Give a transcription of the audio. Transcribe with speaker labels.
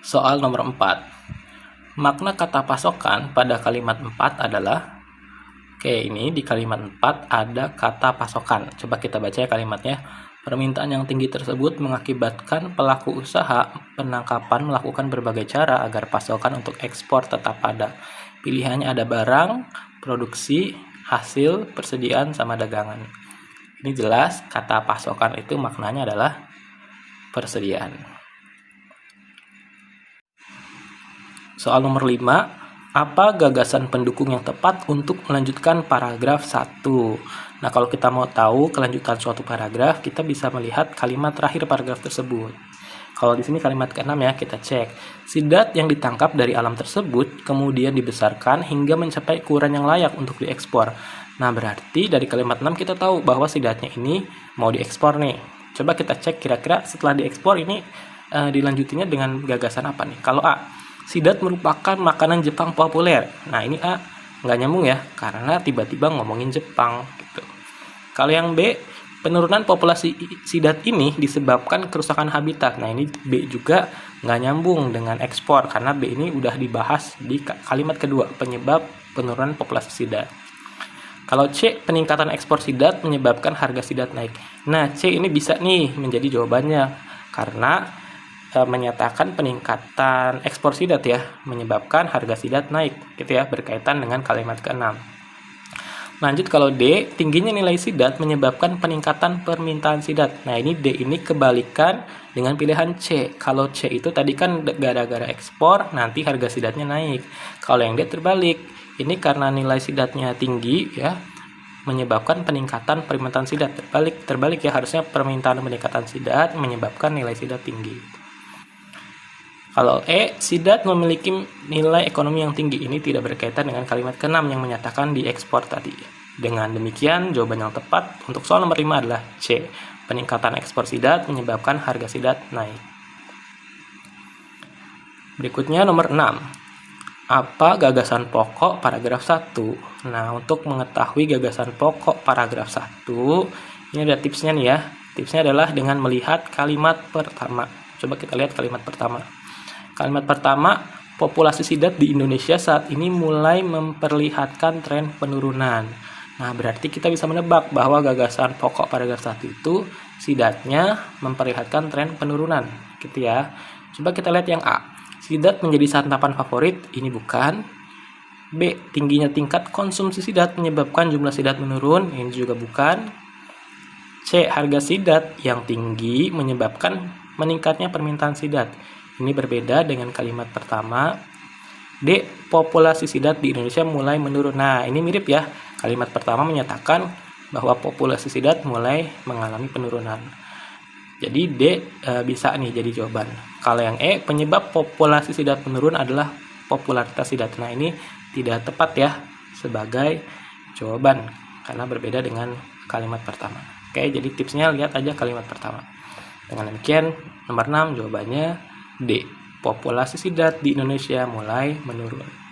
Speaker 1: Soal nomor 4. Makna kata pasokan pada kalimat 4 adalah, ini di kalimat 4 ada kata pasokan. Coba kita baca ya kalimatnya. Permintaan yang tinggi tersebut mengakibatkan pelaku usaha penangkapan melakukan berbagai cara agar pasokan untuk ekspor tetap ada. Pilihannya ada barang, produksi, hasil, persediaan, sama dagangan. Ini jelas kata pasokan itu maknanya adalah persediaan. Soal nomor 5. Apa gagasan pendukung yang tepat untuk melanjutkan paragraf 1? Nah, kalau kita mau tahu kelanjutan suatu paragraf, kita bisa melihat kalimat terakhir paragraf tersebut. Kalau di sini kalimat ke-6 ya, kita cek. Sidat yang ditangkap dari alam tersebut kemudian dibesarkan hingga mencapai ukuran yang layak untuk diekspor. Nah, berarti dari kalimat 6 kita tahu bahwa sidatnya ini mau diekspor nih. Coba kita cek kira-kira setelah diekspor ini dilanjutinya dengan gagasan apa nih? Kalau A, sidat merupakan makanan Jepang populer. Nah, ini A nggak nyambung ya, karena tiba-tiba ngomongin Jepang gitu. Kalau yang B, penurunan populasi sidat ini disebabkan kerusakan habitat. Nah, ini B juga nggak nyambung dengan ekspor, karena B ini udah dibahas di kalimat kedua, penyebab penurunan populasi sidat. Kalau C, peningkatan ekspor sidat menyebabkan harga sidat naik. Nah, C ini bisa nih menjadi jawabannya, karena menyatakan peningkatan ekspor sidat ya, menyebabkan harga sidat naik gitu ya, berkaitan dengan kalimat ke-6. Lanjut kalau D, tingginya nilai sidat menyebabkan peningkatan permintaan sidat. Nah, ini D ini kebalikan dengan pilihan C. Kalau C itu tadi kan gara-gara ekspor, nanti harga sidatnya naik. Kalau yang D terbalik, ini karena nilai sidatnya tinggi ya, menyebabkan peningkatan permintaan sidat. Terbalik ya, harusnya permintaan peningkatan sidat menyebabkan nilai sidat tinggi. Kalau E, sidat memiliki nilai ekonomi yang tinggi. Ini tidak berkaitan dengan kalimat ke-6 yang menyatakan diekspor tadi. Dengan demikian, jawaban yang tepat untuk soal nomor 5 adalah C. Peningkatan ekspor sidat menyebabkan harga sidat naik. Berikutnya nomor 6. Apa gagasan pokok paragraf 1? Nah, untuk mengetahui gagasan pokok paragraf 1, ini ada tipsnya nih ya. Tipsnya adalah dengan melihat kalimat pertama. Coba kita lihat kalimat pertama. Kalimat pertama, populasi sidat di Indonesia saat ini mulai memperlihatkan tren penurunan. Nah, berarti kita bisa menebak bahwa gagasan pokok paragraf 1 itu sidatnya memperlihatkan tren penurunan, gitu ya. Coba kita lihat yang A. Sidat menjadi santapan favorit, ini bukan. B. Tingginya tingkat konsumsi sidat menyebabkan jumlah sidat menurun, ini juga bukan. C. Harga sidat yang tinggi menyebabkan meningkatnya permintaan sidat. Ini berbeda dengan kalimat pertama. D. Populasi sidat di Indonesia mulai menurun. Nah, ini mirip ya. Kalimat pertama menyatakan bahwa populasi sidat mulai mengalami penurunan. Jadi D bisa nih jadi jawaban. Kalau yang E, penyebab populasi sidat menurun adalah popularitas sidat. Nah, ini tidak tepat ya sebagai jawaban karena berbeda dengan kalimat pertama. Oke, jadi tipsnya lihat aja kalimat pertama. Dengan demikian, nomor 6 jawabannya D. Populasi sidat di Indonesia mulai menurun.